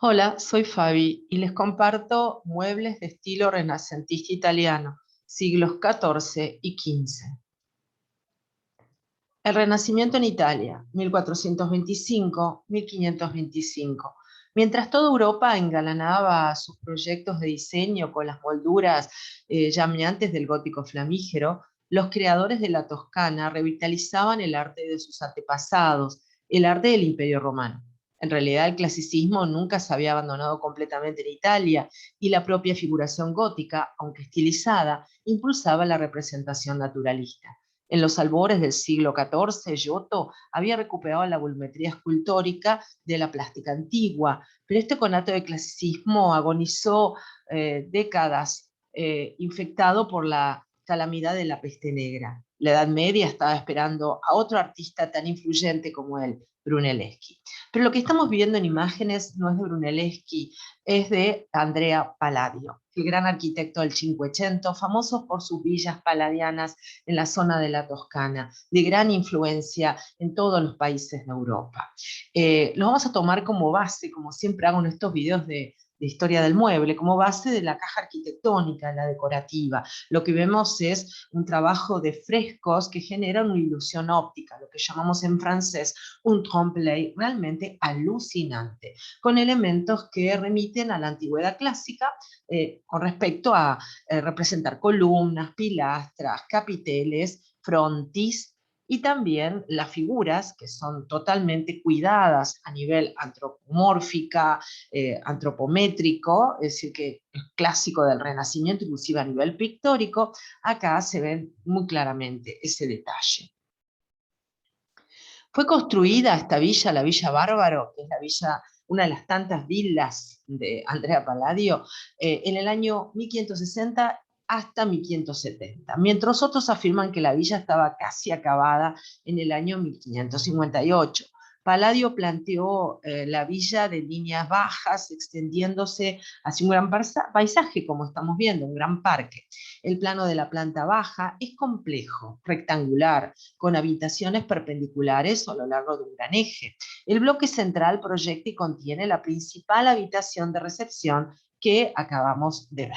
Hola, soy Fabi y les comparto muebles de estilo renacentista italiano, siglos XIV y XV. El Renacimiento en Italia, 1425-1525. Mientras toda Europa engalanaba sus proyectos de diseño con las molduras llameantes del gótico flamígero, los creadores de la Toscana revitalizaban el arte de sus antepasados, el arte del Imperio Romano. En realidad, el clasicismo nunca se había abandonado completamente en Italia y la propia figuración gótica, aunque estilizada, impulsaba la representación naturalista. En los albores del siglo XIV, Giotto había recuperado la volumetría escultórica de la plástica antigua, pero este conato de clasicismo agonizó décadas, infectado por la calamidad de la peste negra. La Edad Media estaba esperando a otro artista tan influyente como él, Brunelleschi. Pero lo que estamos viendo en imágenes no es de Brunelleschi, es de Andrea Palladio, el gran arquitecto del Cinquecento, famoso por sus villas palladianas en la zona de la Toscana, de gran influencia en todos los países de Europa. Lo vamos a tomar como base, como siempre hago en estos videos de historia del mueble, como base de la caja arquitectónica, la decorativa. Lo que vemos es un trabajo de frescos que generan una ilusión óptica, lo que llamamos en francés un trompe-l'œil realmente alucinante, con elementos que remiten a la antigüedad clásica con respecto a representar columnas, pilastras, capiteles, frontis, y también las figuras que son totalmente cuidadas a nivel antropomórfica, antropométrico, es decir, que es clásico del Renacimiento, inclusive a nivel pictórico. Acá se ven muy claramente ese detalle. Fue construida esta villa, la Villa Bárbaro, que es la villa, una de las tantas villas de Andrea Palladio, en el año 1560 hasta 1570, mientras otros afirman que la villa estaba casi acabada en el año 1558. Palladio planteó la villa de líneas bajas, extendiéndose hacia un gran paisaje, como estamos viendo, un gran parque. El plano de la planta baja es complejo, rectangular, con habitaciones perpendiculares a lo largo de un gran eje. El bloque central proyecta y contiene la principal habitación de recepción que acabamos de ver.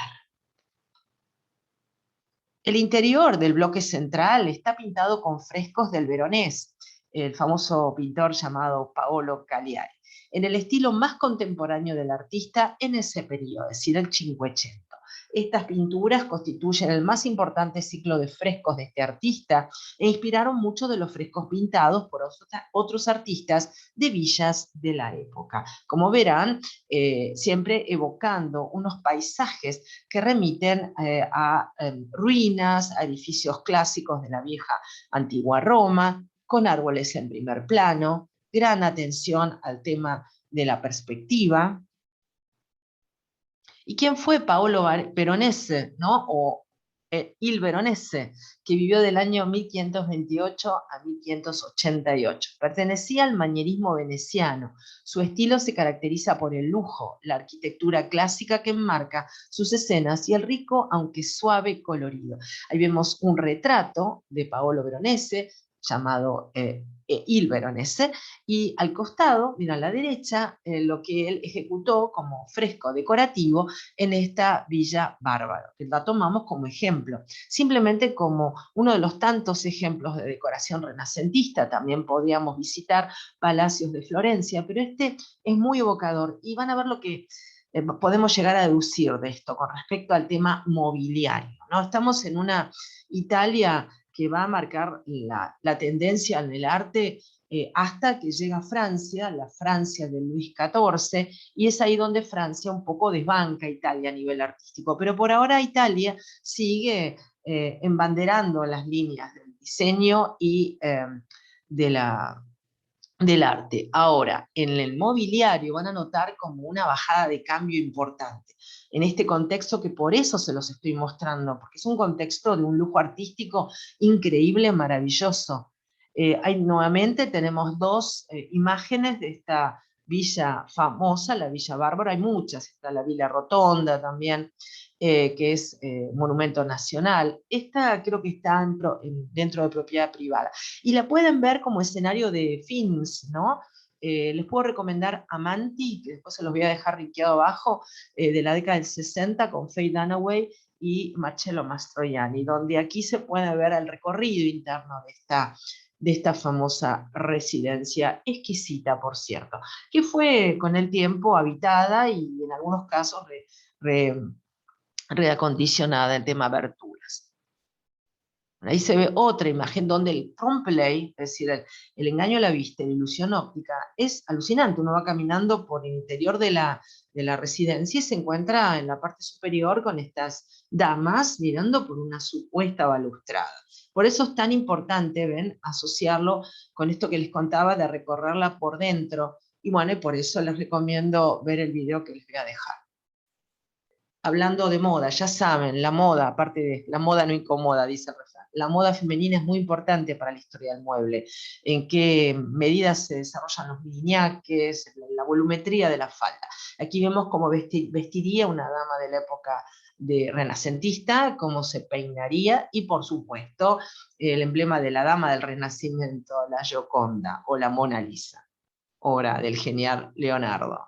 El interior del bloque central está pintado con frescos del Veronés, el famoso pintor llamado Paolo Cagliari, en el estilo más contemporáneo del artista en ese periodo, es decir, el Cinquecento. Estas pinturas constituyen el más importante ciclo de frescos de este artista e inspiraron muchos de los frescos pintados por otros artistas de villas de la época. Como verán, siempre evocando unos paisajes que remiten a ruinas, a edificios clásicos de la vieja antigua Roma, con árboles en primer plano, gran atención al tema de la perspectiva. ¿Y quién fue Paolo Veronese, ¿no? O Il Veronese, que vivió del año 1528 a 1588? Pertenecía al manierismo veneciano. Su estilo se caracteriza por el lujo, la arquitectura clásica que enmarca sus escenas y el rico, aunque suave, colorido. Ahí vemos un retrato de Paolo Veronese, llamado Il Veronese, y al costado, mira a la derecha, lo que él ejecutó como fresco decorativo en esta Villa Bárbaro, que la tomamos como ejemplo, simplemente como uno de los tantos ejemplos de decoración renacentista. También podríamos visitar palacios de Florencia, pero este es muy evocador y van a ver lo que podemos llegar a deducir de esto con respecto al tema mobiliario, ¿no? Estamos en una Italia que va a marcar la tendencia en el arte hasta que llega a Francia, la Francia de Luis XIV, y es ahí donde Francia un poco desbanca a Italia a nivel artístico. Pero por ahora Italia sigue embanderando las líneas del diseño y de del arte. Ahora, en el mobiliario van a notar como una bajada de cambio importante. En este contexto, que por eso se los estoy mostrando, porque es un contexto de un lujo artístico increíble, maravilloso. Ahí nuevamente tenemos dos imágenes de esta villa famosa, la Villa Bárbara. Hay muchas, está la Villa Rotonda también, que es monumento nacional. Esta creo que está dentro de propiedad privada y la pueden ver como escenario de films, ¿no? Les puedo recomendar Amanti, que después se los voy a dejar linkeado abajo, de la década del 60 con Faye Dunaway y Marcello Mastroianni, donde aquí se puede ver el recorrido interno de esta famosa residencia, exquisita por cierto, que fue con el tiempo habitada y en algunos casos reacondicionada en tema aberturas. Ahí se ve otra imagen donde el trompe-l'œil, es decir, el engaño a la vista, la ilusión óptica, es alucinante. Uno va caminando por el interior de la residencia y se encuentra en la parte superior con estas damas mirando por una supuesta balustrada. Por eso es tan importante, ven, asociarlo con esto que les contaba de recorrerla por dentro. Y bueno, y por eso les recomiendo ver el video que les voy a dejar. Hablando de moda, ya saben, la moda, aparte de la moda no incomoda, dice el refrán, la moda femenina es muy importante para la historia del mueble, en qué medidas se desarrollan los miniñaques, la volumetría de la falda. Aquí vemos cómo vestiría una dama de la época de renacentista, cómo se peinaría, y por supuesto, el emblema de la dama del Renacimiento, la Gioconda o la Mona Lisa, obra del genial Leonardo.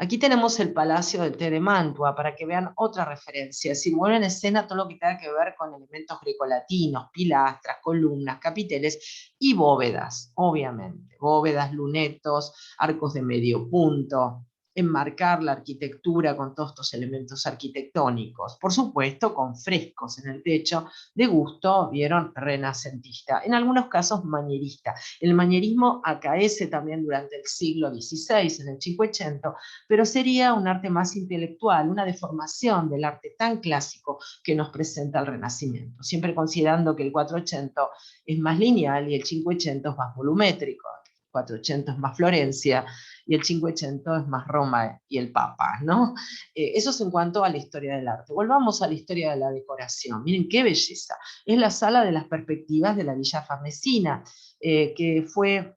Aquí tenemos el Palacio del Té de Mantua, para que vean otra referencia. Si vuelve en escena todo lo que tenga que ver con elementos grecolatinos, pilastras, columnas, capiteles y bóvedas, obviamente. Bóvedas, lunetos, arcos de medio punto, enmarcar la arquitectura con todos estos elementos arquitectónicos. Por supuesto, con frescos en el techo, de gusto, vieron, renacentista. En algunos casos, manierista. El manierismo acaece también durante el siglo XVI, en el Cinquecento, pero sería un arte más intelectual, una deformación del arte tan clásico que nos presenta el Renacimiento, siempre considerando que el 480 es más lineal y el 580 es más volumétrico. El 480 es más Florencia y el 580 es más Roma y el Papa, ¿no? Eso es en cuanto a la historia del arte. Volvamos a la historia de la decoración. Miren qué belleza. Es la sala de las perspectivas de la Villa Farnesina, que fue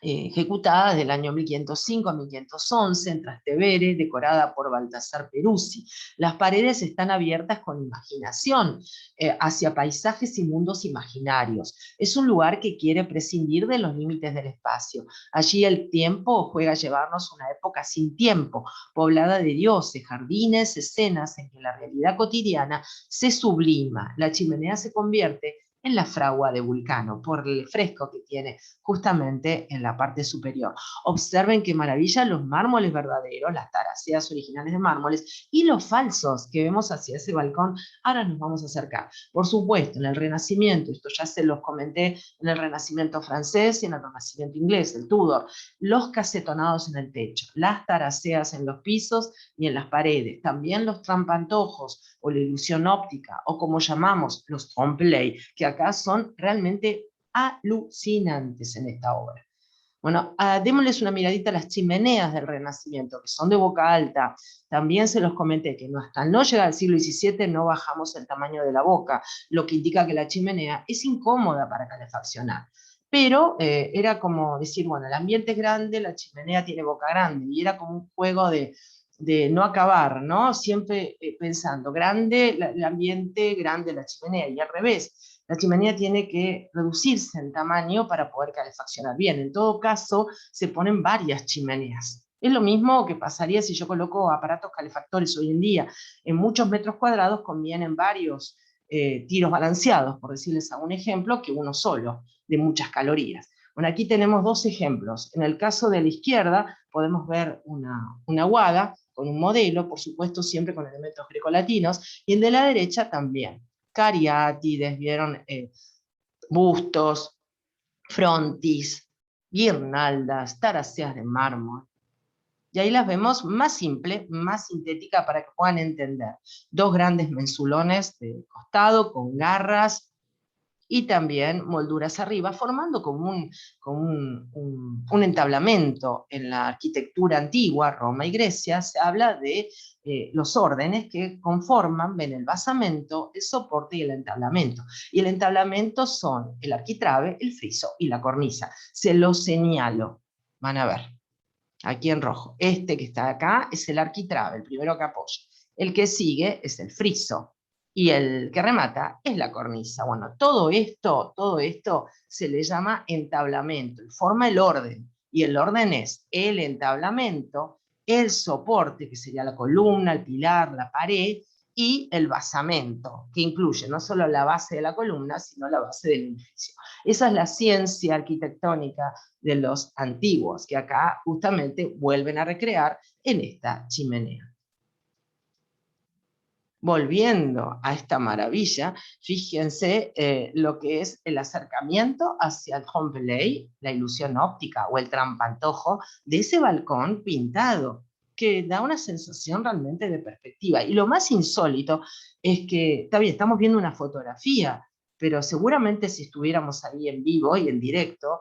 ejecutada desde el año 1505 a 1511 en Trastevere, decorada por Baltasar Peruzzi. Las paredes están abiertas con imaginación hacia paisajes y mundos imaginarios. Es un lugar que quiere prescindir de los límites del espacio. Allí el tiempo juega a llevarnos una época sin tiempo, poblada de dioses, jardines, escenas en que la realidad cotidiana se sublima. La chimenea se convierte en la fragua de Vulcano, por el fresco que tiene justamente en la parte superior. Observen qué maravilla los mármoles verdaderos, las taraceas originales de mármoles, y los falsos que vemos hacia ese balcón. Ahora nos vamos a acercar. Por supuesto, en el Renacimiento, esto ya se los comenté, en el Renacimiento francés y en el Renacimiento inglés, el Tudor, los casetonados en el techo, las taraceas en los pisos y en las paredes, también los trampantojos o la ilusión óptica, o como llamamos los trompe-l'œil, que acá son realmente alucinantes en esta obra. Bueno, démosles una miradita a las chimeneas del Renacimiento, que son de boca alta. También se los comenté que hasta no llegar al siglo XVII no bajamos el tamaño de la boca, lo que indica que la chimenea es incómoda para calefaccionar. Pero era como decir, bueno, el ambiente es grande, la chimenea tiene boca grande, y era como un juego de no acabar, ¿no? Siempre pensando, grande el ambiente, grande la chimenea, y al revés. La chimenea tiene que reducirse en tamaño para poder calefaccionar bien. En todo caso, se ponen varias chimeneas. Es lo mismo que pasaría si yo coloco aparatos calefactores hoy en día. En muchos metros cuadrados convienen varios tiros balanceados, por decirles algún ejemplo, que uno solo, de muchas calorías. Bueno, aquí tenemos dos ejemplos. En el caso de la izquierda podemos ver una guada con un modelo, por supuesto siempre con elementos grecolatinos, y el de la derecha también. Cariátides, vieron bustos, frontis, guirnaldas, taraceas de mármol. Y ahí las vemos más simple, más sintética para que puedan entender. Dos grandes mensulones de costado con garras y también molduras arriba, formando como un entablamento. En la arquitectura antigua, Roma y Grecia, se habla de los órdenes que conforman, ven, el basamento, el soporte y el entablamento. Y el entablamento son el arquitrabe, el friso y la cornisa. Se los señalo, van a ver, aquí en rojo. Este que está acá es el arquitrabe, el primero que apoya. El que sigue es el friso. y el que remata es la cornisa. Bueno, todo esto se le llama entablamento, y forma el orden, y el orden es el entablamento, el soporte, que sería la columna, el pilar, la pared, y el basamento, que incluye no solo la base de la columna, sino la base del edificio. Esa es la ciencia arquitectónica de los antiguos, que acá justamente vuelven a recrear en esta chimenea. Volviendo a esta maravilla, fíjense lo que es el acercamiento hacia el trompe-l'œil, la ilusión óptica o el trampantojo de ese balcón pintado, que da una sensación realmente de perspectiva. Y lo más insólito es que, está bien, estamos viendo una fotografía, pero seguramente si estuviéramos ahí en vivo y en directo,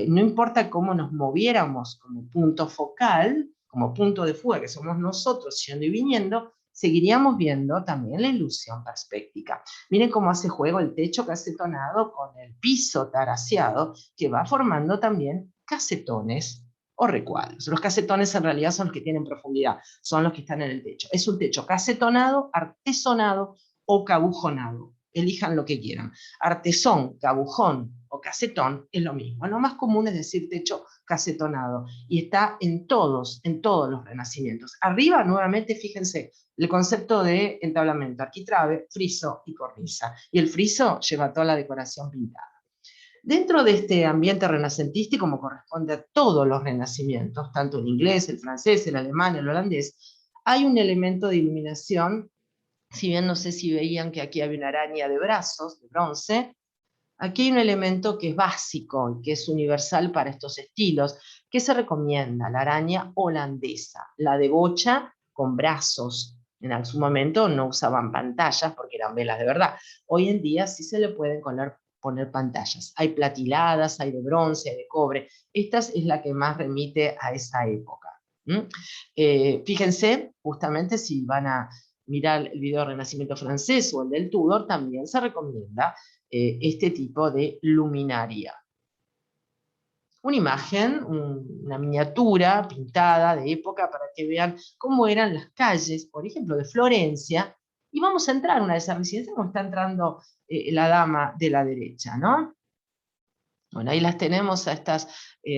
no importa cómo nos moviéramos como punto focal, como punto de fuga que somos nosotros yendo y viniendo, seguiríamos viendo también la ilusión perspectiva. Miren cómo hace juego el techo casetonado con el piso taraseado, que va formando también casetones o recuadros. Los casetones en realidad son los que tienen profundidad, son los que están en el techo. Es un techo casetonado, artesonado o cabujonado. Elijan lo que quieran. Artesón, cabujón o casetón es lo mismo. Lo más común es decir techo casetonado y está en todos los renacimientos. Arriba, nuevamente, fíjense, el concepto de entablamento, arquitrabe, friso y cornisa. Y el friso lleva toda la decoración pintada. Dentro de este ambiente renacentista, como corresponde a todos los renacimientos, tanto el inglés, el francés, el alemán, el holandés, hay un elemento de iluminación. Si bien no sé si veían que aquí había una araña de brazos, de bronce, aquí hay un elemento que es básico y que es universal para estos estilos, que se recomienda, la araña holandesa, la de bocha con brazos. En su momento no usaban pantallas porque eran velas de verdad. Hoy en día sí se le pueden poner pantallas. Hay platiladas, hay de bronce, hay de cobre. Esta es la que más remite a esa época. Fíjense, justamente si van a mirar el video del Renacimiento francés o el del Tudor, también se recomienda este tipo de luminaria. Una imagen, una miniatura pintada de época para que vean cómo eran las calles, por ejemplo, de Florencia, y vamos a entrar a una de esas residencias como está entrando la dama de la derecha, ¿no? Bueno, ahí las tenemos a estas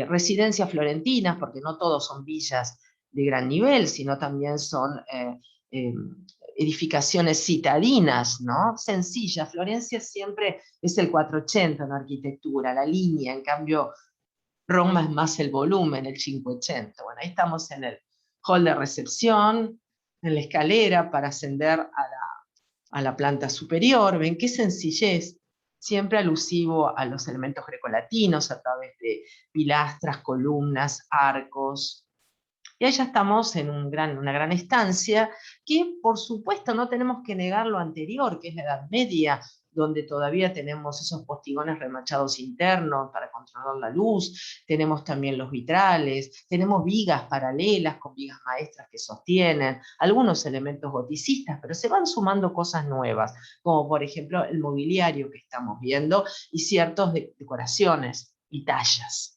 residencias florentinas, porque no todos son villas de gran nivel, sino también son eh, edificaciones citadinas, ¿no? Sencillas. Florencia siempre es el 480 en arquitectura, la línea, en cambio Roma es más el volumen, el 580. Bueno, ahí estamos en el hall de recepción, en la escalera para ascender a la planta superior. ¿Ven qué sencillez? Siempre alusivo a los elementos grecolatinos a través de pilastras, columnas, arcos. Y ahí ya estamos en una gran estancia que, por supuesto, no tenemos que negar lo anterior, que es la Edad Media, donde todavía tenemos esos postigones remachados internos para controlar la luz, tenemos también los vitrales, tenemos vigas paralelas con vigas maestras que sostienen, algunos elementos goticistas, pero se van sumando cosas nuevas, como por ejemplo el mobiliario que estamos viendo y ciertas decoraciones y tallas.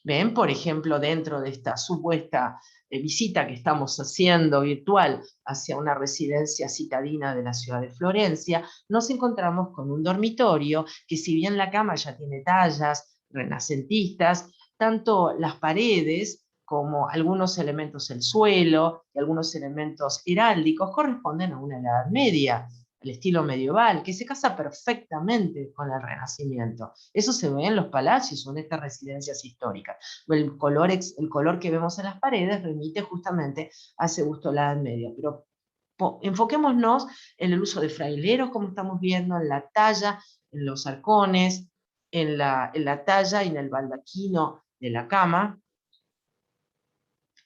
¿Ven? Por ejemplo, dentro de esta supuesta visita que estamos haciendo virtual hacia una residencia citadina de la ciudad de Florencia, nos encontramos con un dormitorio que, si bien la cama ya tiene tallas renacentistas, tanto las paredes como algunos elementos del suelo y algunos elementos heráldicos corresponden a una Edad Media, el estilo medieval, que se casa perfectamente con el Renacimiento. Eso se ve en los palacios o en estas residencias históricas. El color que vemos en las paredes remite justamente a ese gusto de la Edad Media. Pero enfoquémonos en el uso de fraileros, como estamos viendo, en la talla, en los arcones, en la talla y en el baldaquino de la cama.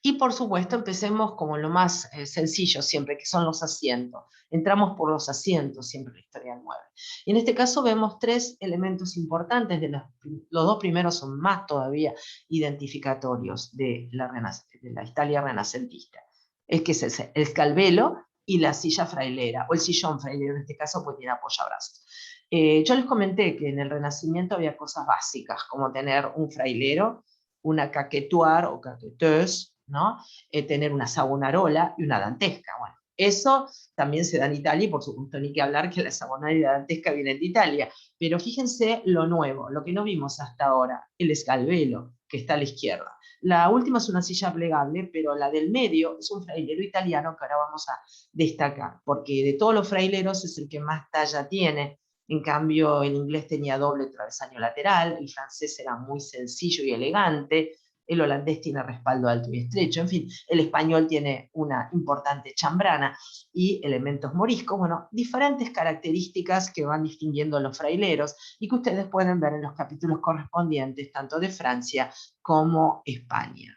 Y por supuesto empecemos como lo más sencillo siempre, que son los asientos. Entramos por los asientos siempre en la historia del mueble. Y en este caso vemos tres elementos importantes, los dos primeros son más todavía identificatorios de la Italia renacentista. Es que es el escalvelo y la silla frailera, o el sillón frailero en este caso, pues tiene apoyabrazos. Yo les comenté que en el Renacimiento había cosas básicas, como tener un frailero, una caquetuar o caqueteuse, ¿no? Tener una sabonarola y una dantesca. Bueno, Eso también se da en Italia, y por supuesto ni que hablar que la Savonarina dantesca viene de Italia. Pero fíjense lo nuevo, lo que no vimos hasta ahora, el escalvelo, que está a la izquierda. La última es una silla plegable, pero la del medio es un frailero italiano que ahora vamos a destacar, porque de todos los fraileros es el que más talla tiene. En cambio, el inglés tenía doble travesaño lateral, el francés era muy sencillo y elegante, el holandés tiene respaldo alto y estrecho, en fin, el español tiene una importante chambrana y elementos moriscos, bueno, diferentes características que van distinguiendo a los fraileros y que ustedes pueden ver en los capítulos correspondientes, tanto de Francia como España,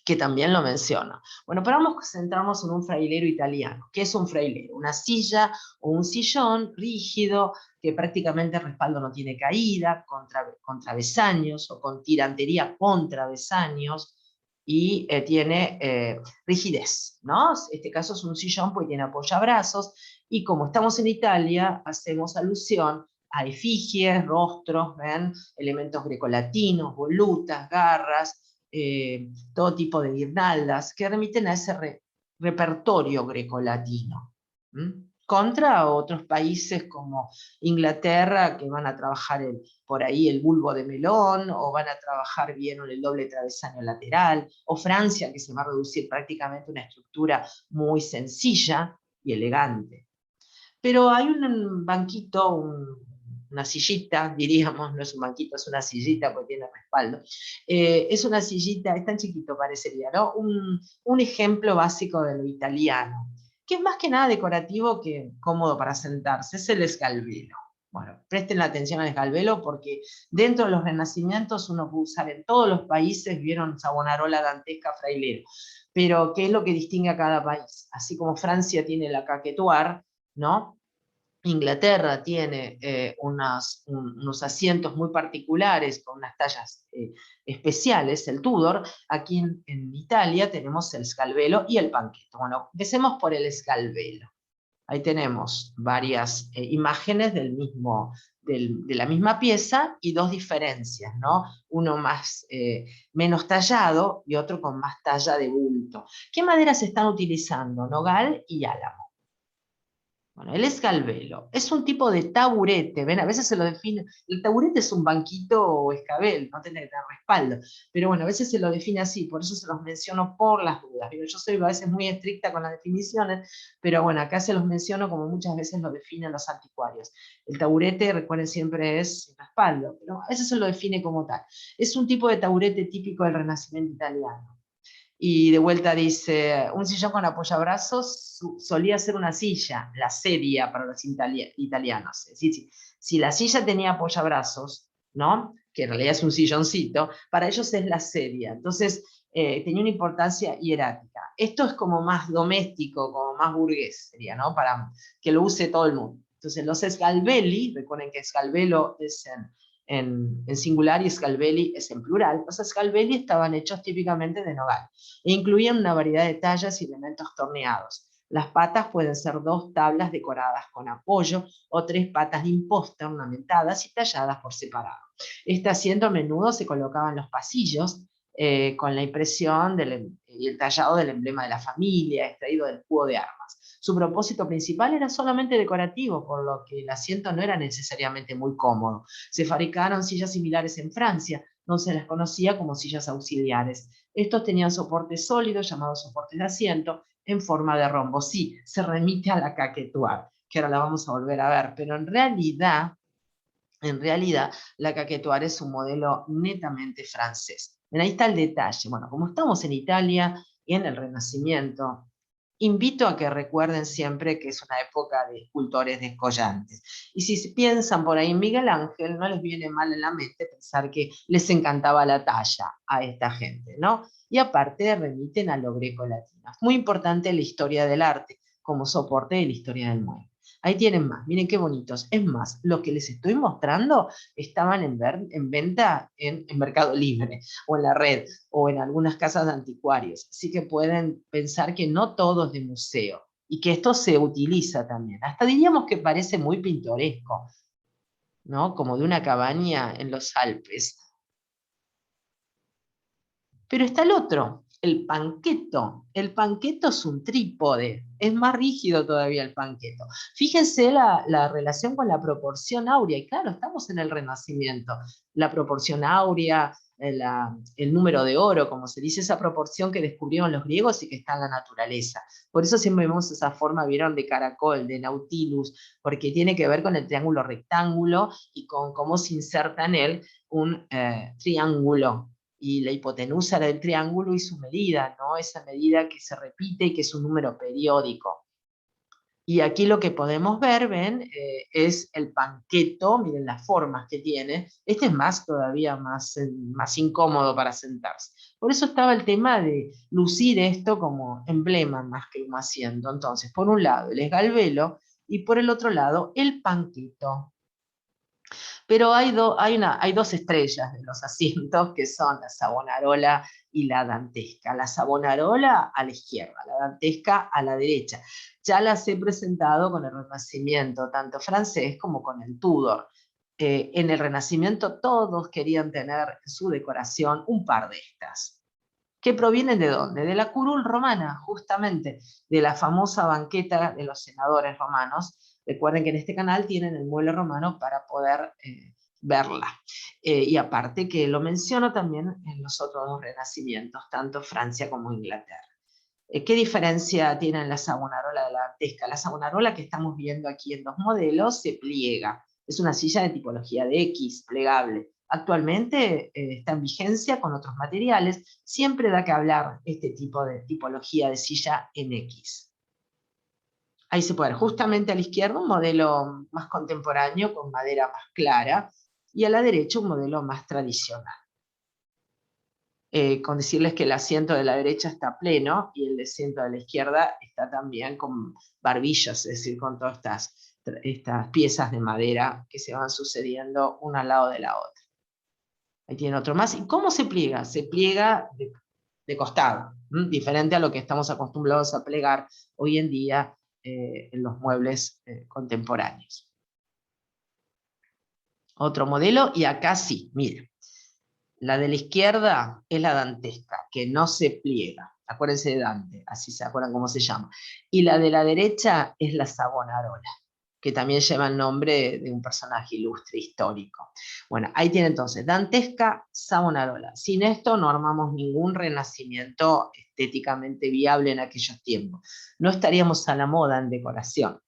que también lo menciono. Bueno, pero vamos a centrarnos en un frailero italiano. ¿Qué es un frailero? Una silla o un sillón rígido que prácticamente el respaldo no tiene caída, con travesaños o con tirantería con travesaños y tiene rigidez, ¿no? Este caso es un sillón porque tiene apoyabrazos y como estamos en Italia, hacemos alusión a efigies, rostros, ¿ven? Elementos grecolatinos, volutas, garras, todo tipo de guirnaldas que remiten a ese repertorio grecolatino. Contra otros países como Inglaterra, que van a trabajar por ahí el bulbo de melón, o van a trabajar bien el doble travesaño lateral, o Francia, que se va a reducir prácticamente a una estructura muy sencilla y elegante. Pero hay un banquito, una sillita, diríamos, no es un banquito, es una sillita porque tiene respaldo. Es una sillita, es tan chiquito parecería, ¿no? Un ejemplo básico de lo italiano, que es más que nada decorativo que cómodo para sentarse, es el escalvelo. Bueno, presten la atención al escalvelo porque dentro de los renacimientos uno puede usar en todos los países, vieron Savonarola, dantesca, frailero, pero ¿qué es lo que distingue a cada país? Así como Francia tiene la caquetuar, ¿no? Inglaterra tiene unos asientos muy particulares con unas tallas especiales, el Tudor. Aquí en Italia tenemos el scalvelo y el panchetto. Bueno, empecemos por el scalvelo. Ahí tenemos varias imágenes de la misma pieza y dos diferencias, ¿no? Uno menos tallado y otro con más talla de bulto. ¿Qué maderas se están utilizando? Nogal y álamo. Bueno, el escalvelo es un tipo de taburete, ¿ven? A veces se lo define, el taburete es un banquito o escabel, no tiene que tener respaldo, pero bueno, a veces se lo define así, por eso se los menciono por las dudas. Yo soy a veces muy estricta con las definiciones, pero bueno, acá se los menciono como muchas veces lo definen los anticuarios. El taburete, recuerden, siempre es sin respaldo, pero a veces se lo define como tal. Es un tipo de taburete típico del Renacimiento italiano. Y de vuelta dice, un sillón con apoyabrazos solía ser una silla, la sedia para los italianos. Es decir, si la silla tenía apoyabrazos, ¿no? Que en realidad es un silloncito, para ellos es la sedia. Entonces, tenía una importancia hierática. Esto es como más doméstico, como más burgués, sería, ¿no? Para que lo use todo el mundo. Entonces, los scalveli, recuerden que scalvelo es en singular y scalveli es en plural. Los scalveli estaban hechos típicamente de nogal e incluían una variedad de tallas y elementos torneados. Las patas pueden ser dos tablas decoradas con apoyo o tres patas de imposta ornamentadas y talladas por separado. Este asiento a menudo se colocaba en los pasillos con la impresión y el tallado del emblema de la familia, extraído del escudo de armas. Su propósito principal era solamente decorativo, por lo que el asiento no era necesariamente muy cómodo. Se fabricaron sillas similares en Francia, donde se las conocía como sillas auxiliares. Estos tenían soportes sólidos, llamados soportes de asiento, en forma de rombo. Sí, se remite a la caquetuar, que ahora la vamos a volver a ver, pero en realidad, la caquetuar es un modelo netamente francés. Ahí está el detalle. Bueno, como estamos en Italia y en el Renacimiento, invito a que recuerden siempre que es una época de escultores descollantes. Y si piensan por ahí en Miguel Ángel, no les viene mal en la mente pensar que les encantaba la talla a esta gente, ¿no? Y aparte remiten a lo greco-latino. Es muy importante la historia del arte como soporte de la historia del mundo. Ahí tienen más, miren qué bonitos. Es más, lo que les estoy mostrando estaban en venta en Mercado Libre o en la red o en algunas casas de anticuarios. Así que pueden pensar que no todo es de museo y que esto se utiliza también. Hasta diríamos que parece muy pintoresco, ¿no? Como de una cabaña en los Alpes. Pero está el otro. el panqueto. El panqueto es un trípode, es más rígido todavía el panqueto. Fíjense la relación con la proporción áurea, y claro, estamos en el Renacimiento. La proporción áurea, el número de oro, como se dice, esa proporción que descubrieron los griegos y que está en la naturaleza. Por eso siempre vemos esa forma, vieron, de caracol, de nautilus, porque tiene que ver con el triángulo rectángulo y con cómo se inserta en él un triángulo, y la hipotenusa del triángulo y su medida, ¿no? Esa medida que se repite y que es un número periódico. Y aquí lo que podemos ver, ven, es el panqueto, miren las formas que tiene. Este es más todavía más incómodo para sentarse. Por eso estaba el tema de lucir esto como emblema más que un asiento. Entonces, por un lado el esgalvelo y por el otro lado el panqueto. Pero hay dos estrellas de los asientos que son la Savonarola y la Dantesca. La Savonarola a la izquierda, la Dantesca a la derecha. Ya las he presentado con el Renacimiento, tanto francés como con el Tudor. En el Renacimiento todos querían tener en su decoración un par de estas. ¿Que provienen de dónde? De la curul romana, justamente, de la famosa banqueta de los senadores romanos. Recuerden que en este canal tienen el mueble romano para poder verla. Y aparte que lo menciono también en los otros dos renacimientos, tanto Francia como Inglaterra. ¿Qué diferencia tiene la Savonarola de la Dantesca? La Savonarola que estamos viendo aquí en dos modelos se pliega. Es una silla de tipología de X, plegable. Actualmente está en vigencia con otros materiales. Siempre da que hablar este tipo de tipología de silla en X. Ahí se puede ver justamente a la izquierda un modelo más contemporáneo con madera más clara y a la derecha un modelo más tradicional. Con decirles que el asiento de la derecha está pleno y el asiento de la izquierda está también con barbillos, es decir, con todas estas piezas de madera que se van sucediendo una al lado de la otra. Ahí tiene otro más. ¿Y cómo se pliega? Se pliega de costado, diferente a lo que estamos acostumbrados a plegar hoy en día en los muebles contemporáneos. Otro modelo, y acá sí, miren. La de la izquierda es la dantesca, que no se pliega. Acuérdense de Dante, así se acuerdan cómo se llama. Y la de la derecha es la Savonarola, que también lleva el nombre de un personaje ilustre histórico. Bueno, ahí tiene entonces dantesca, Savonarola. Sin esto no armamos ningún renacimiento estéticamente viable en aquellos tiempos. No estaríamos a la moda en decoración.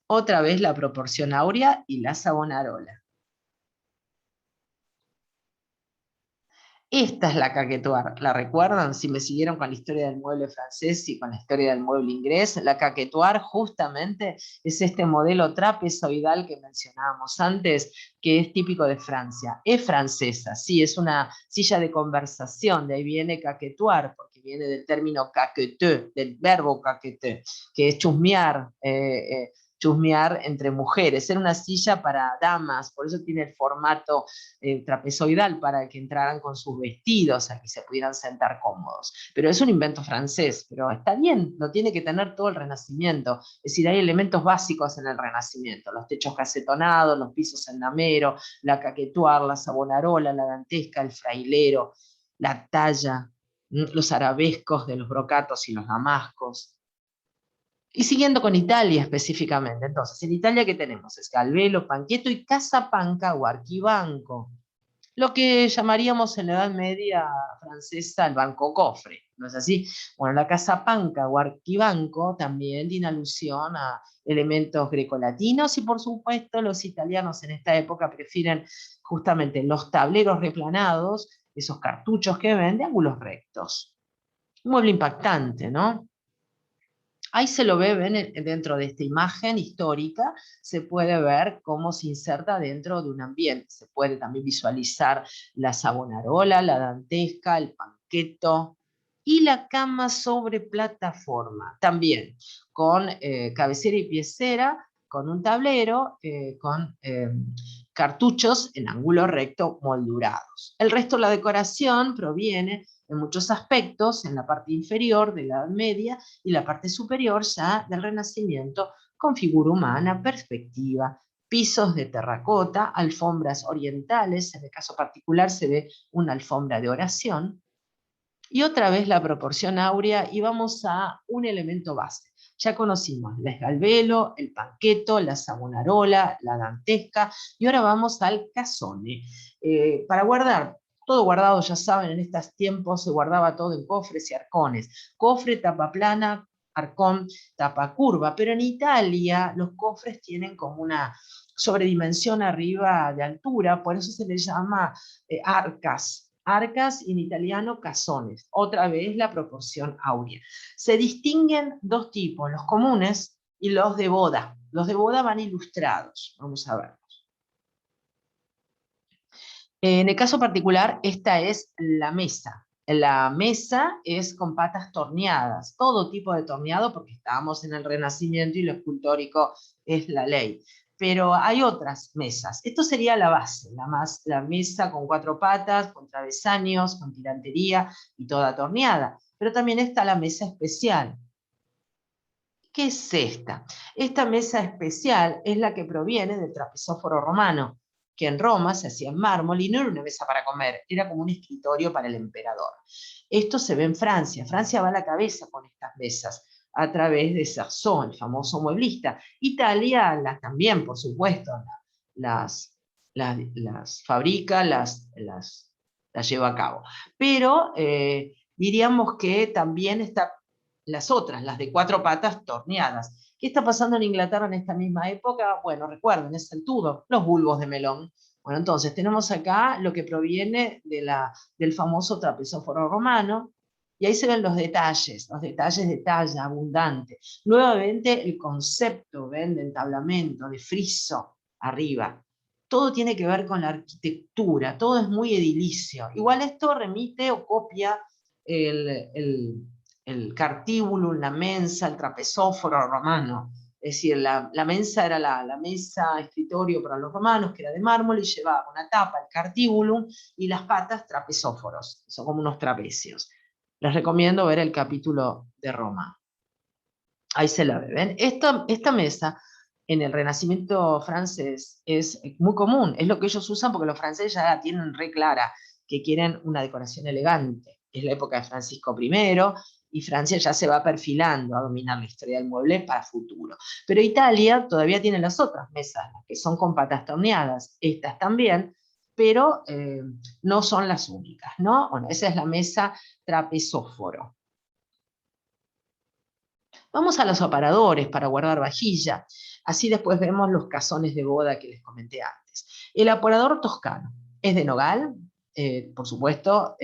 Otra vez la proporción áurea y la Savonarola. Esta es la caquetuar, ¿la recuerdan? Si me siguieron con la historia del mueble francés y con la historia del mueble inglés, la caquetuar justamente es este modelo trapezoidal que mencionábamos antes, que es típico de Francia. Es francesa, sí, es una silla de conversación, de ahí viene caquetuar, porque viene del término caqueteux, del verbo caqueteux, que es chusmear, chusmear entre mujeres. Era una silla para damas, por eso tiene el formato trapezoidal, para que entraran con sus vestidos, a que se pudieran sentar cómodos. Pero es un invento francés, pero está bien, lo tiene que tener todo el Renacimiento. Es decir, hay elementos básicos en el Renacimiento: los techos casetonados, los pisos en damero, la caquetuar, la savonarola, la dantesca, el frailero, la talla, los arabescos de los brocatos y los damascos. Y siguiendo con Italia específicamente, entonces, en Italia, ¿qué tenemos? Escalvelo, panqueto y casapanca o arquibanco. Lo que llamaríamos en la Edad Media francesa el banco cofre, ¿no es así? Bueno, la casapanca o arquibanco también tiene alusión a elementos grecolatinos, y por supuesto los italianos en esta época prefieren justamente los tableros replanados, esos cartuchos que ven de ángulos rectos. Un mueble impactante, ¿no? Ahí se lo ve, ven, dentro de esta imagen histórica, se puede ver cómo se inserta dentro de un ambiente. Se puede también visualizar la savonarola, la dantesca, el panqueto y la cama sobre plataforma. También con cabecera y piecera, con un tablero, con cartuchos en ángulo recto moldurados. El resto de la decoración proviene en muchos aspectos en la parte inferior de la Edad Media y la parte superior ya del Renacimiento, con figura humana, perspectiva, pisos de terracota, alfombras orientales. En el caso particular se ve una alfombra de oración, Y otra vez la proporción áurea y vamos a un elemento base. Ya conocimos el esgalvelo, el panqueto, la savonarola, la dantesca y ahora vamos al casone. Para guardar, todo guardado, ya saben, en estos tiempos se guardaba todo en cofres y arcones. Cofre, tapa plana, arcón, tapa curva, pero en Italia los cofres tienen como una sobredimensión arriba de altura, por eso se les llama arcas. Arcas en italiano casones. Otra vez la proporción áurea. Se distinguen dos tipos, los comunes y los de boda. Los de boda van ilustrados. Vamos a ver. En el caso particular, esta es la mesa. La mesa es con patas torneadas, todo tipo de torneado, porque estábamos en el Renacimiento y lo escultórico es la ley. Pero hay otras mesas. Esto sería la base, la mesa con cuatro patas, con travesaños, con tirantería y toda torneada. Pero también está la mesa especial. ¿Qué es esta? Esta mesa especial es la que proviene del trapezóforo romano, que en Roma se hacía en mármol y no era una mesa para comer, era como un escritorio para el emperador. Esto se ve en Francia. Francia va a la cabeza con estas mesas a través de Sarson, el famoso mueblista. Italia también, por supuesto, las fabrica, las lleva a cabo. Pero diríamos que también está las otras, las de cuatro patas torneadas. ¿Qué está pasando en Inglaterra en esta misma época? Bueno, recuerden, es el Tudor, los bulbos de melón. Bueno, entonces tenemos acá lo que proviene del famoso trapezóforo romano, y ahí se ven los detalles de talla abundante. Nuevamente el concepto, ven, de entablamento, de friso arriba. Todo tiene que ver con la arquitectura, todo es muy edilicio. Igual esto remite o copia el cartibulum, la mensa, el trapezóforo romano. Es decir, la mensa era la mesa, escritorio para los romanos, que era de mármol y llevaba una tapa, el cartibulum, y las patas trapezóforos, son como unos trapecios. Les recomiendo ver el capítulo de Roma. Ahí se la ve, ¿ven? Esta mesa en el Renacimiento francés es muy común, es lo que ellos usan porque los franceses ya la tienen re clara, que quieren una decoración elegante. Es la época de Francisco I y Francia ya se va perfilando a dominar la historia del mueble para futuro. Pero Italia todavía tiene las otras mesas, las que son con patas torneadas, estas también, pero no son las únicas, ¿no? Bueno, esa es la mesa trapezóforo. Vamos a los aparadores para guardar vajilla. Así después vemos los cazones de boda que les comenté antes. El aparador toscano es de nogal, por supuesto.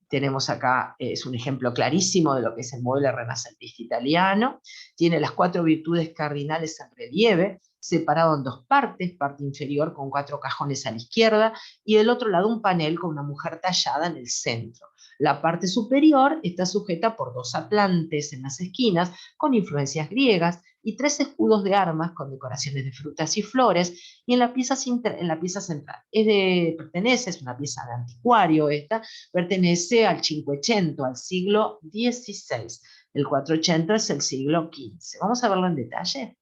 Tenemos acá, es un ejemplo clarísimo de lo que es el mueble renacentista italiano. Tiene las cuatro virtudes cardinales en relieve, separado en dos partes, parte inferior con cuatro cajones a la izquierda y del otro lado un panel con una mujer tallada en el centro. La parte superior está sujeta por dos atlantes en las esquinas con influencias griegas y tres escudos de armas con decoraciones de frutas y flores, y en la pieza central. Es una pieza de anticuario esta, pertenece al Cinquecento, al siglo XVI. El 480 es el siglo XV. Vamos a verlo en detalle.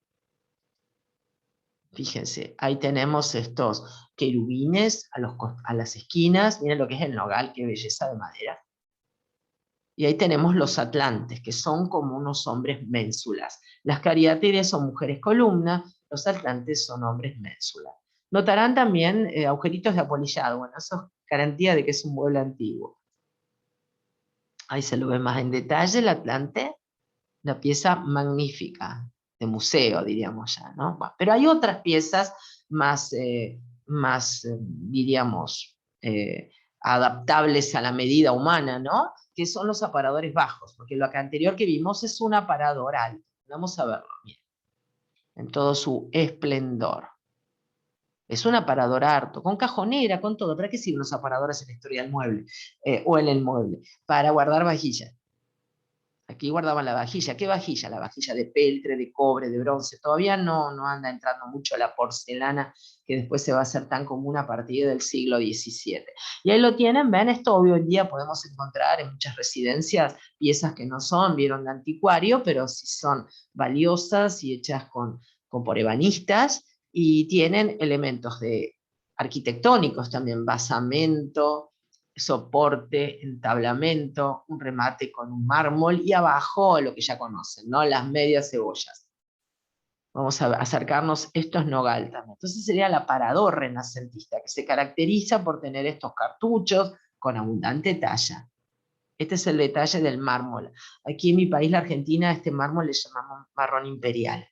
Fíjense, ahí tenemos estos querubines a las esquinas. Miren lo que es el nogal, qué belleza de madera. Y ahí tenemos los atlantes, que son como unos hombres ménsulas. Las cariátides son mujeres columna, los atlantes son hombres ménsulas. Notarán también agujeritos de apolillado. Bueno, eso es garantía de que es un mueble antiguo. Ahí se lo ve más en detalle el atlante, una pieza magnífica, de museo, diríamos ya, ¿no? Bueno, pero hay otras piezas más diríamos, adaptables a la medida humana, ¿no? Que son los aparadores bajos, porque lo que anterior que vimos es un aparador alto. Vamos a verlo, bien, en todo su esplendor. Es un aparador harto, con cajonera, con todo. ¿Para qué sirven los aparadores en la historia del mueble? O en el mueble? Para guardar vajillas. Aquí guardaban la vajilla. ¿Qué vajilla? La vajilla de peltre, de cobre, de bronce. Todavía no anda entrando mucho la porcelana, que después se va a hacer tan común a partir del siglo XVII. Y ahí lo tienen, ven, esto hoy en día podemos encontrar en muchas residencias piezas que no son, vieron, de anticuario, pero sí son valiosas y hechas por ebanistas y tienen elementos arquitectónicos también, basamento, soporte, entablamento, un remate con un mármol y abajo lo que ya conocen, ¿no? Las medias cebollas. Vamos a acercarnos, esto es nogal también. Entonces sería el aparador renacentista, que se caracteriza por tener estos cartuchos con abundante talla. Este es el detalle del mármol. Aquí en mi país, la Argentina, este mármol le llamamos marrón imperial.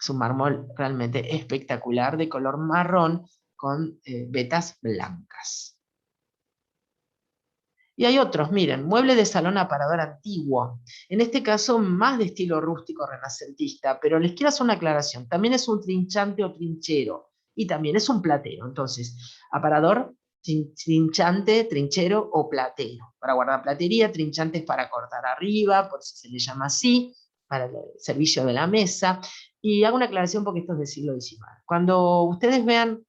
Es un mármol realmente espectacular, de color marrón, con vetas blancas. Y hay otros, miren, mueble de salón aparador antiguo. En este caso, más de estilo rústico renacentista, pero les quiero hacer una aclaración. También es un trinchante o trinchero, y también es un platero. Entonces, aparador, trinchante, trinchero o platero. Para guardar platería, trinchantes para cortar arriba, por eso se le llama así, para el servicio de la mesa. Y hago una aclaración porque esto es del siglo XIX. Cuando ustedes vean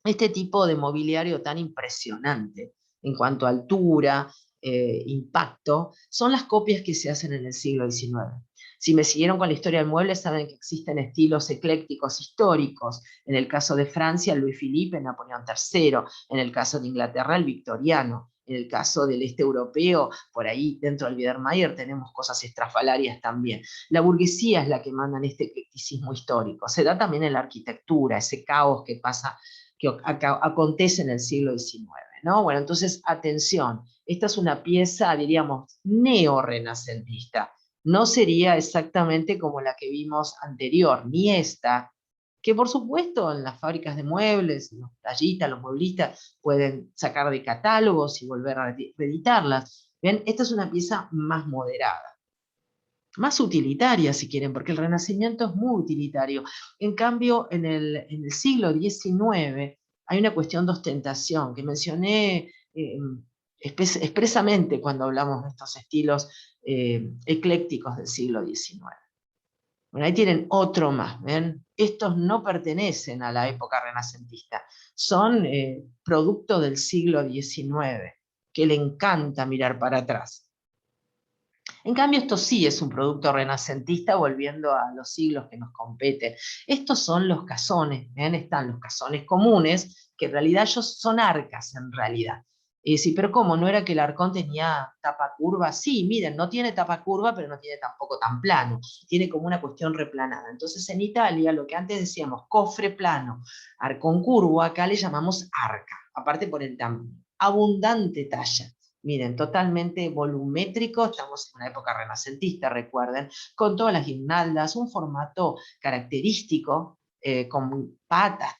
este tipo de mobiliario tan impresionante en cuanto a altura, impacto, son las copias que se hacen en el siglo XIX. Si me siguieron con la historia del mueble, saben que existen estilos eclécticos históricos. En el caso de Francia, Luis Philippe, Napoleón III. En el caso de Inglaterra, el victoriano. En el caso del este europeo, por ahí dentro del Biedermeier tenemos cosas estrafalarias también. La burguesía es la que manda en este eclecticismo histórico. Se da también en la arquitectura, ese caos que pasa, que acontece en el siglo XIX, ¿no? Bueno, entonces, atención, esta es una pieza, diríamos, neorrenacentista. No sería exactamente como la que vimos anterior, ni esta, que por supuesto en las fábricas de muebles, los tallistas, los mueblistas, pueden sacar de catálogos y volver a reeditarlas. ¿Ven? Esta es una pieza más moderada, más utilitaria si quieren, porque el Renacimiento es muy utilitario. En cambio, en el siglo XIX hay una cuestión de ostentación que mencioné expresamente cuando hablamos de estos estilos eclécticos del siglo XIX. Bueno, ahí tienen otro más, ¿ven? Estos no pertenecen a la época renacentista, son producto del siglo XIX, que le encanta mirar para atrás. En cambio, esto sí es un producto renacentista, volviendo a los siglos que nos competen. Estos son los casones, ¿ven? Están los casones comunes, que en realidad ellos son arcas, en realidad. Sí, pero ¿cómo? ¿No era que el arcón tenía tapa curva? Sí, miren, no tiene tapa curva, pero no tiene tampoco tan plano. Tiene como una cuestión replanada. Entonces, en Italia, lo que antes decíamos cofre plano, arcón curvo, acá le llamamos arca, aparte por el tamaño. Abundante talla. Miren, totalmente volumétrico, estamos en una época renacentista, recuerden, con todas las guirnaldas, un formato característico, con patas,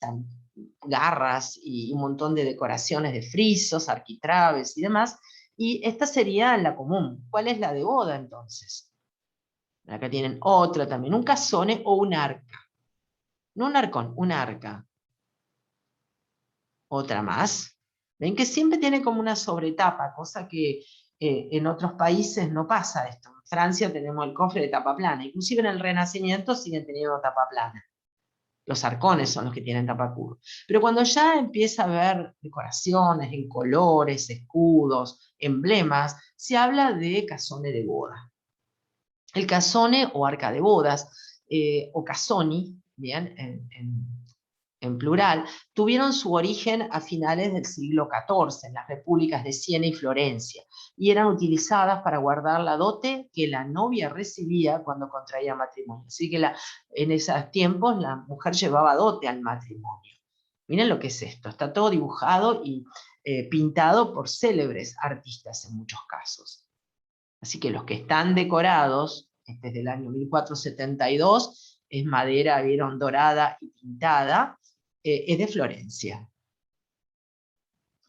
garras y un montón de decoraciones de frisos, arquitraves y demás, y esta sería la común. ¿Cuál es la de boda entonces? Acá tienen otra también, un casone o un arca. No un arcón, un arca. Otra más. Ven que siempre tiene como una sobretapa, cosa que en otros países no pasa esto. En Francia tenemos el cofre de tapa plana, inclusive en el Renacimiento siguen teniendo tapa plana. Los arcones son los que tienen tapa curva. Pero cuando ya empieza a haber decoraciones en colores, escudos, emblemas, se habla de casone de boda. El casone o arca de bodas, o casoni, bien, en plural, tuvieron su origen a finales del siglo XIV en las repúblicas de Siena y Florencia, y eran utilizadas para guardar la dote que la novia recibía cuando contraía matrimonio. Así que en esos tiempos la mujer llevaba dote al matrimonio. Miren lo que es esto, está todo dibujado y pintado por célebres artistas en muchos casos. Así que los que están decorados, este es del año 1472, es madera, vieron, dorada y pintada, es de Florencia.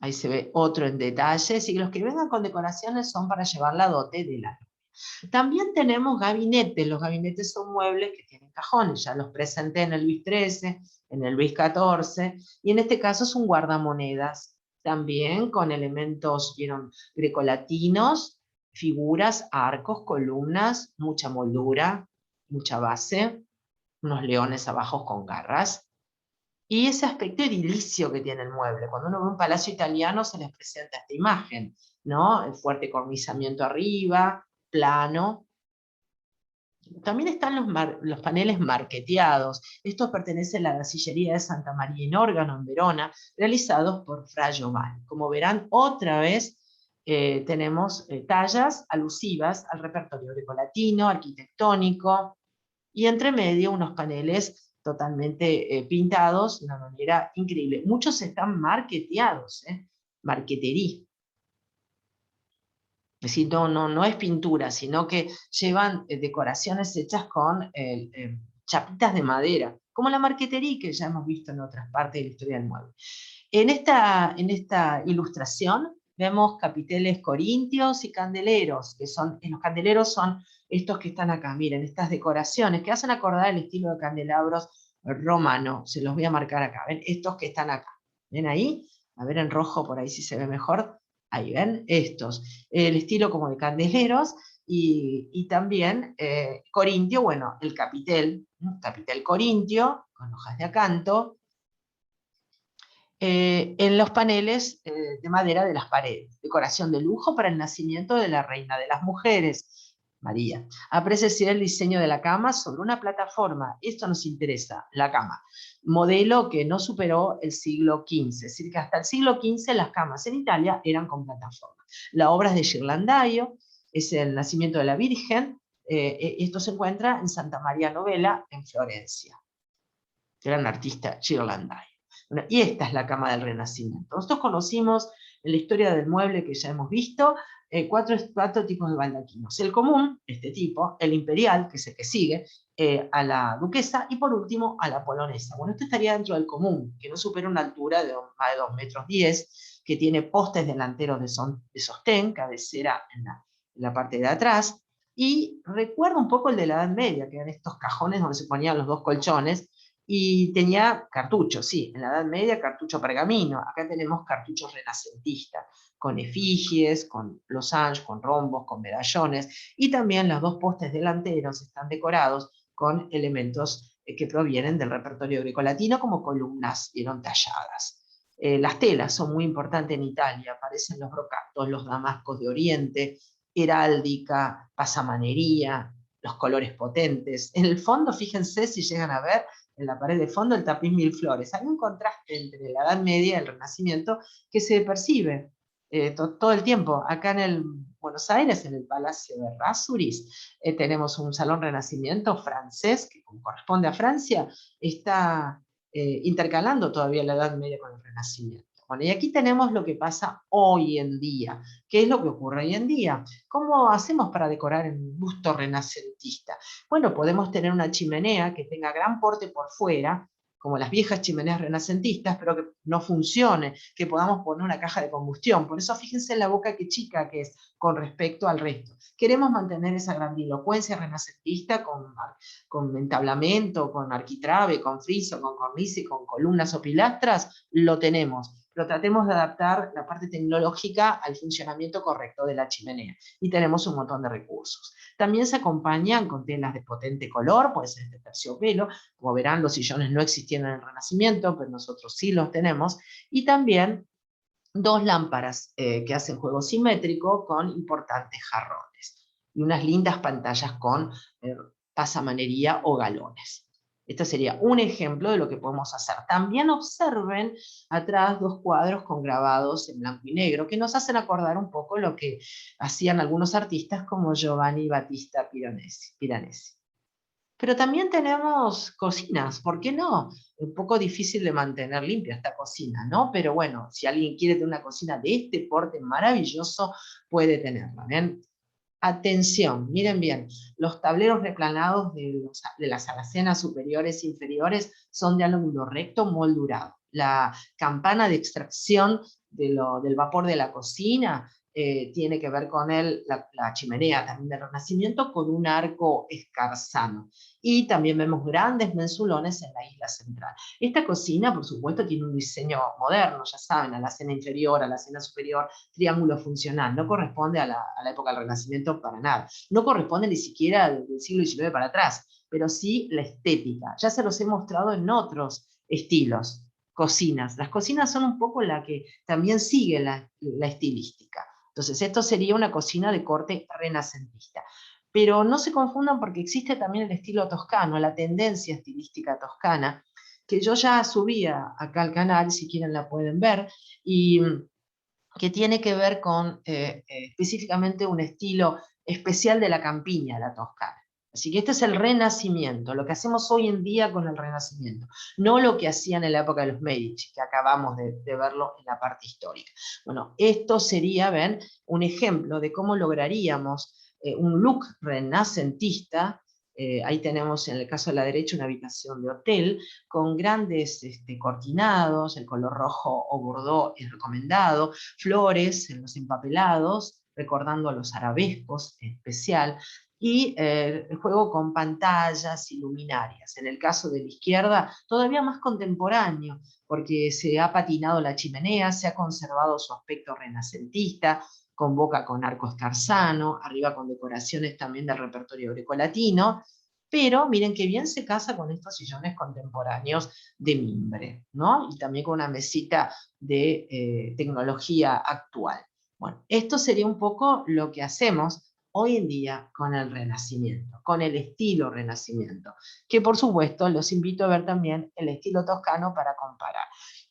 Ahí se ve otro en detalle, y los que vengan con decoraciones son para llevar la dote de la novia. También tenemos gabinetes, los gabinetes son muebles que tienen cajones, ya los presenté en el Luis XIII, en el Luis XIV, y en este caso es un guardamonedas, también con elementos, vieron, grecolatinos, figuras, arcos, columnas, mucha moldura, mucha base, unos leones abajo con garras. Y ese aspecto edilicio que tiene el mueble. Cuando uno ve un palacio italiano se les presenta esta imagen, ¿no? El fuerte cornisamiento arriba, plano, También están los paneles marqueteados. Estos pertenecen a la sillería de Santa María in Órgano, en Verona, realizados por Fra Giovanni. Como verán, otra vez tenemos tallas alusivas al repertorio grecolatino, arquitectónico, y entre medio unos paneles totalmente pintados de una manera increíble. Muchos están marqueteados, marquetería. Es decir, no es pintura, sino que llevan decoraciones hechas con chapitas de madera, como la marquetería que ya hemos visto en otras partes de la historia del mueble. En esta ilustración vemos capiteles corintios y candeleros, los candeleros son estos que están acá, miren, estas decoraciones que hacen acordar el estilo de candelabros romano, se los voy a marcar acá, ven, estos que están acá, ven ahí, a ver en rojo por ahí si se ve mejor, ahí ven, estos, el estilo como de candeleros, y también corintio, bueno, el capitel corintio, con hojas de acanto, en los paneles de madera de las paredes. Decoración de lujo para el nacimiento de la reina de las mujeres, María. Apreciar el diseño de la cama sobre una plataforma. Esto nos interesa, la cama. Modelo que no superó el siglo XV. Es decir, que hasta el siglo XV las camas en Italia eran con plataforma. La obra es de Ghirlandaio, es el nacimiento de la Virgen. Esto se encuentra en Santa María Novella, en Florencia. Gran artista Ghirlandaio. Bueno, y esta es la cama del Renacimiento. Nosotros conocimos en la historia del mueble que ya hemos visto cuatro tipos de baldaquinos. El común, este tipo, el imperial, que es el que sigue, a la duquesa, y por último a la polonesa. Bueno, esto estaría dentro del común, que no supera una altura de más de 2,10 metros, que tiene postes delanteros de sostén, cabecera en la parte de atrás, y recuerda un poco el de la Edad Media, que eran estos cajones donde se ponían los dos colchones, y tenía cartuchos, sí, en la Edad Media cartucho pergamino, acá tenemos cartuchos renacentistas, con efigies, con losange, con rombos, con medallones, y también los dos postes delanteros están decorados con elementos que provienen del repertorio grecolatino, como columnas vieron talladas. Las telas son muy importantes en Italia, aparecen los brocatos, los damascos de Oriente, heráldica, pasamanería, los colores potentes. En el fondo, fíjense si llegan a ver, en la pared de fondo el tapiz mil flores. Hay un contraste entre la Edad Media y el Renacimiento que se percibe todo el tiempo. Acá en el Buenos Aires, en el Palacio de Errázuriz, tenemos un salón Renacimiento francés, que como corresponde a Francia, está intercalando todavía la Edad Media con el Renacimiento. Bueno, y aquí tenemos lo que pasa hoy en día. ¿Qué es lo que ocurre hoy en día? ¿Cómo hacemos para decorar un busto renacentista? Bueno, podemos tener una chimenea que tenga gran porte por fuera, como las viejas chimeneas renacentistas, pero que no funcione, que podamos poner una caja de combustión. Por eso fíjense en la boca que chica que es con respecto al resto. Queremos mantener esa grandilocuencia renacentista con entablamento, con arquitrabe, con friso, con cornice, con columnas o pilastras, lo tenemos. Pero tratemos de adaptar la parte tecnológica al funcionamiento correcto de la chimenea. Y tenemos un montón de recursos. También se acompañan con telas de potente color, puede ser de terciopelo. Como verán, los sillones no existían en el Renacimiento, pero nosotros sí los tenemos. Y también dos lámparas que hacen juego simétrico con importantes jarrones. Y unas lindas pantallas con pasamanería o galones. Este sería un ejemplo de lo que podemos hacer. También observen atrás dos cuadros con grabados en blanco y negro que nos hacen acordar un poco lo que hacían algunos artistas como Giovanni Battista Piranesi. Pero también tenemos cocinas, ¿por qué no? Un poco difícil de mantener limpia esta cocina, ¿no? Pero bueno, si alguien quiere tener una cocina de este porte maravilloso, puede tenerla, ¿ven? Atención, miren bien, los tableros replanados de las alacenas superiores e inferiores son de ángulo recto moldurado. La campana de extracción del vapor de la cocina tiene que ver con la chimenea también del Renacimiento con un arco escarzano. Y también vemos grandes mensulones en la isla central. Esta cocina, por supuesto, tiene un diseño moderno, ya saben, alacena inferior, alacena superior, triángulo funcional, no corresponde a la época del Renacimiento para nada, no corresponde ni siquiera del siglo XIX para atrás, pero sí la estética. Ya se los he mostrado en otros estilos, cocinas. Las cocinas son un poco la que también sigue la estilística. Entonces, esto sería una cocina de corte renacentista. pero no se confundan porque existe también el estilo toscano, la tendencia estilística toscana, que yo ya subía acá al canal, si quieren la pueden ver, y que tiene que ver con específicamente un estilo especial de la campiña, la toscana. Así que este es el Renacimiento, lo que hacemos hoy en día con el Renacimiento, no lo que hacían en la época de los Medici, que acabamos de verlo en la parte histórica. Bueno, esto sería, ven, un ejemplo de cómo lograríamos un look renacentista. Ahí tenemos en el caso de la derecha una habitación de hotel con grandes cortinados, el color rojo o bordó es recomendado, flores en los empapelados, recordando a los arabescos en especial, y el juego con pantallas y luminarias. En el caso de la izquierda, todavía más contemporáneo, porque se ha patinado la chimenea, se ha conservado su aspecto renacentista, con boca con arco escarzano, arriba con decoraciones también del repertorio grecolatino, pero miren qué bien se casa con estos sillones contemporáneos de mimbre, ¿no? Y también con una mesita de tecnología actual. Bueno, esto sería un poco lo que hacemos hoy en día con el Renacimiento, con el estilo Renacimiento, que por supuesto los invito a ver también el estilo toscano para comparar.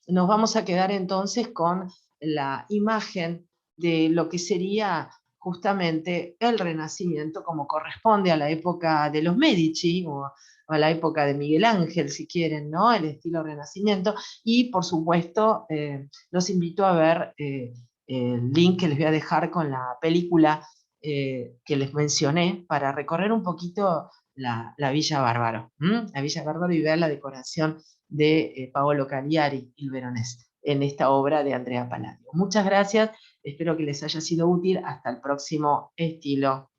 Nos vamos a quedar entonces con la imagen de lo que sería justamente el Renacimiento como corresponde a la época de los Medici o a la época de Miguel Ángel, si quieren, ¿no? El estilo Renacimiento. Y por supuesto, los invito a ver el link que les voy a dejar con la película que les mencioné para recorrer un poquito la Villa Bárbaro. La Villa Bárbaro y ver la decoración de Paolo Cagliari, Il Veronese, en esta obra de Andrea Palladio. Muchas gracias. Espero que les haya sido útil. Hasta el próximo estilo.